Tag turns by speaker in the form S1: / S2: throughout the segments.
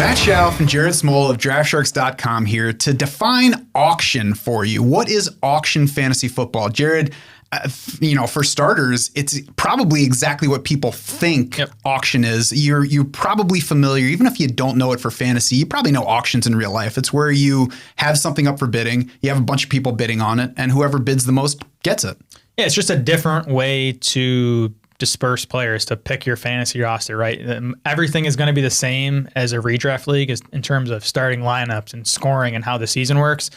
S1: Matt Schauf and Jared Small of DraftSharks.com here to define auction for you. What is auction fantasy football? Jared, for starters, it's probably exactly what people think auction is. You're probably familiar, even if you don't know it for fantasy, you probably know auctions in real life. It's where you have something up for bidding, you have a bunch of people bidding on it, and whoever bids the most gets it. Yeah,
S2: it's just a different way to disperse players, to pick your fantasy roster, right? Everything is going to be the same as a redraft league in terms of starting lineups and scoring and how the season works.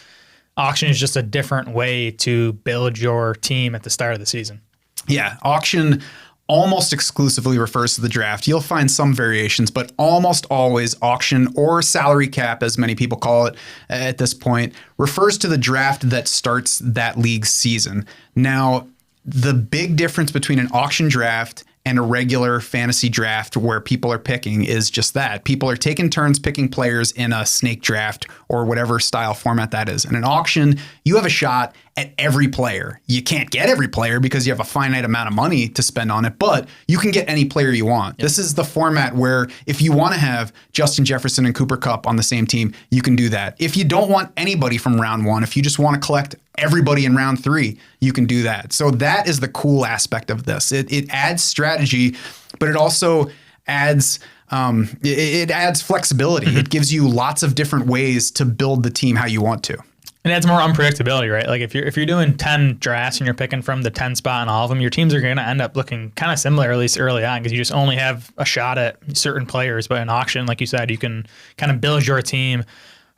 S2: Auction is just a different way to build your team at the start of the season.
S1: Yeah, auction almost exclusively refers to the draft. You'll find some variations, but almost always auction, or salary cap as many people call it at this point, refers to the draft that starts that league's season. Now, the big difference between an auction draft and a regular fantasy draft where people are picking is just that. People are taking turns picking players in a snake draft or whatever style format that is. In an auction, you have a shot at every player. You can't get every player because you have a finite amount of money to spend on it, but you can get any player you want. Yep. This is the format where if you want to have Justin Jefferson and Cooper Kupp on the same team, you can do that. If you don't want anybody from round one, if you just want to collect everybody in round three, you can do that. So that is the cool aspect of this. It adds strategy, but it also adds it adds flexibility. Mm-hmm. It gives you lots of different ways to build the team how you want to.
S2: And it adds more unpredictability, right? Like if you're doing 10 drafts and you're picking from the 10 spot in all of them, your teams are going to end up looking kind of similar, at least early on, because you just only have a shot at certain players. But in auction, like you said, you can kind of build your team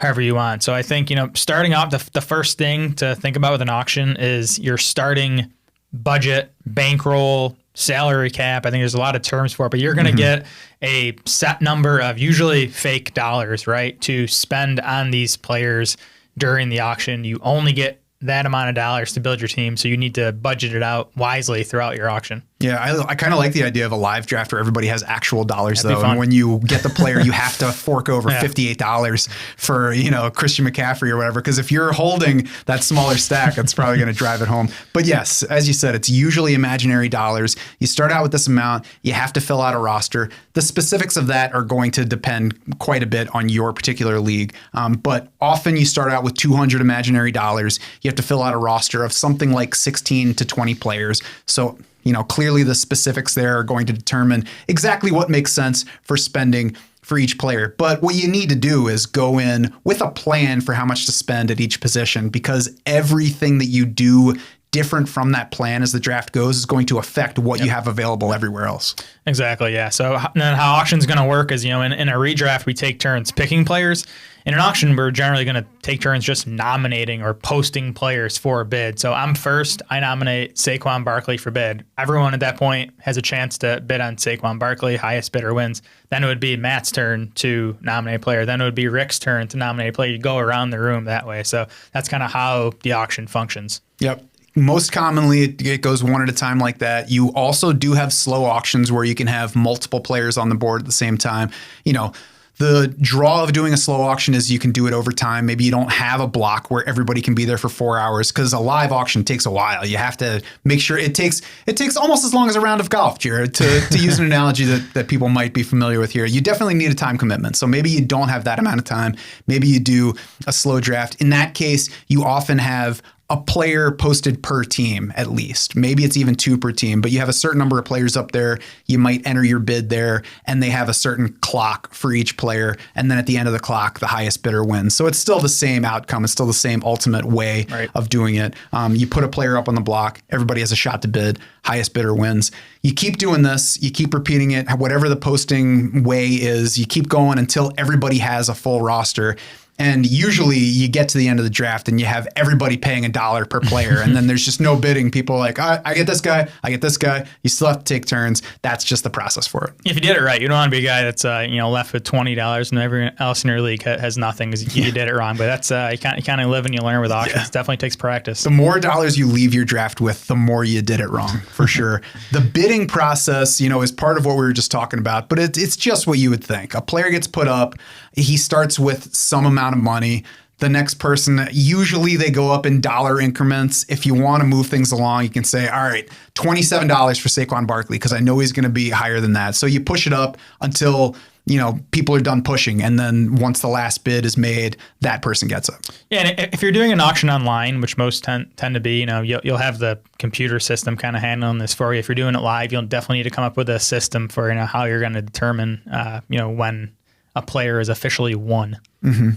S2: however you want. So I think, starting off, the first thing to think about with an auction is your starting budget, bankroll, salary cap. I think there's a lot of terms for it, but you're going to get a set number of usually fake dollars, right, to spend on these players during the auction. You only get that amount of dollars to build your team, so you need to budget it out wisely throughout your auction.
S1: Yeah, I kind of like the idea of a live draft where everybody has actual dollars, though. And when you get the player, you have to fork over $58 for, Christian McCaffrey or whatever. Because if you're holding that smaller stack, it's probably going to drive it home. But yes, as you said, it's usually imaginary dollars. You start out with this amount. You have to fill out a roster. The specifics of that are going to depend quite a bit on your particular league. But often you start out with 200 imaginary dollars. You have to fill out a roster of something like 16 to 20 players. So clearly the specifics there are going to determine exactly what makes sense for spending for each player. But what you need to do is go in with a plan for how much to spend at each position, because everything that you do different from that plan as the draft goes is going to affect what you have available everywhere else. Exactly,
S2: yeah. So then how auction's going to work is, in a redraft, we take turns picking players. In an auction, we're generally going to take turns just nominating or posting players for a bid. So I'm first. I nominate Saquon Barkley for bid. Everyone at that point has a chance to bid on Saquon Barkley. Highest bidder wins. Then it would be Matt's turn to nominate a player. Then it would be Rick's turn to nominate a player. You go around the room that way. So that's kind of how the auction functions.
S1: Yep. Most commonly, it goes one at a time like that. You also do have slow auctions where you can have multiple players on the board at the same time. The draw of doing a slow auction is you can do it over time. Maybe you don't have a block where everybody can be there for 4 hours, because a live auction takes a while. You have to make sure it takes almost as long as a round of golf, Jared, to use an analogy that people might be familiar with here. You definitely need a time commitment. So maybe you don't have that amount of time. Maybe you do a slow draft. In that case, you often have a player posted per team at least. Maybe it's even 2 per team, but you have a certain number of players up there. You might enter your bid there, and they have a certain clock for each player. And then at the end of the clock, the highest bidder wins. So it's still the same outcome. It's still the same ultimate way of doing it. You put a player up on the block. Everybody has a shot to bid. Highest bidder wins. You keep doing this. You keep repeating it. Whatever the posting way is, you keep going until everybody has a full roster. And usually you get to the end of the draft and you have everybody paying $1 per player. And then there's just no bidding. People are like, I get this guy. I get this guy. You still have to take turns. That's just the process for it.
S2: If you did it right, you don't want to be a guy that's left with $20 and everyone else in your league has nothing because you did it wrong. But that's you kind of live and you learn with auctions. It definitely takes practice.
S1: The more dollars you leave your draft with, the more you did it wrong, for sure. The bidding process, is part of what we were just talking about. But it's just what you would think. A player gets put up. He starts with some amount of money. the next person. Usually they go up in dollar increments. If you want to move things along, you can say, all right, $27 for Saquon Barkley, because I know he's going to be higher than that. So you push it up until, you know, people are done pushing. And then once the last bid is made, that person gets it. Yeah.
S2: And if you're doing an auction online, which most tend to be, you know, you'll have the computer system kind of handling this for you. If you're doing it live, you'll definitely need to come up with a system for, you know, how you're going to determine, you know, when a player is officially won.
S1: Mm-hmm.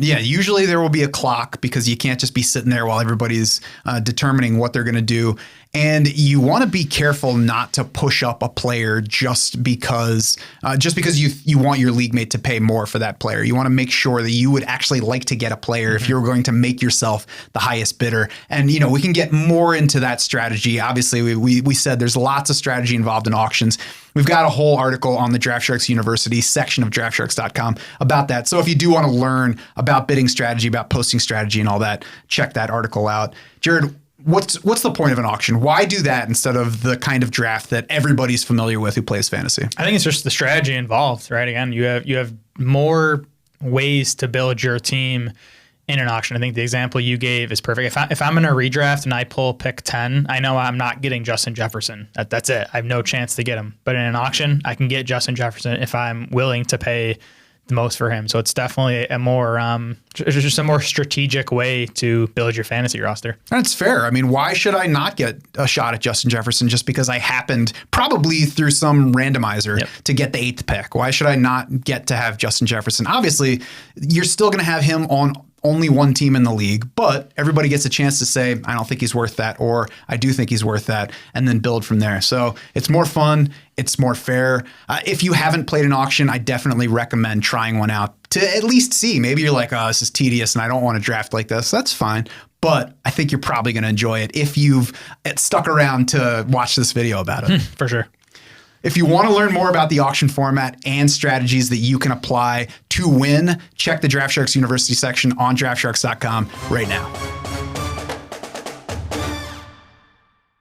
S1: Yeah, usually there will be a clock, because you can't just be sitting there while everybody's determining what they're going to do. And you want to be careful not to push up a player just because you want your league mate to pay more for that player. You want to make sure that you would actually like to get a player if you're going to make yourself the highest bidder. And, you know, we can get more into that strategy. Obviously, we said there's lots of strategy involved in auctions. We've got a whole article on the Draft Sharks University section of draftsharks.com about that. So if you do want to learn about bidding strategy, about posting strategy and all that, check that article out. Jared, what's the point of an auction? Why do that instead of the kind of draft that everybody's familiar with who plays fantasy?
S2: I think it's just the strategy involved, right? Again, you have more ways to build your team in an auction. I think the example you gave is perfect. If I'm in a redraft and I pull pick 10, I know I'm not getting Justin Jefferson. That's it. I have no chance to get him. But in an auction, I can get Justin Jefferson if I'm willing to pay the most for him. So it's definitely a more just a more strategic way to build your fantasy roster.
S1: That's fair. I mean, why should I not get a shot at Justin Jefferson just because I happened, probably through some randomizer, to get the 8th pick? Why should I not get to have Justin Jefferson? Obviously, you're still going to have him on only one team in the league, but everybody gets a chance to say, I don't think he's worth that, or I do think he's worth that, and then build from there. So it's more fun. It's more fair. If you haven't played an auction, I definitely recommend trying one out to at least see. Maybe you're like, oh, this is tedious and I don't want to draft like this. That's fine. But I think you're probably going to enjoy it if you've stuck around to watch this video about it.
S2: For sure.
S1: If you want to learn more about the auction format and strategies that you can apply to win, check the Draft Sharks University section on draftsharks.com right now.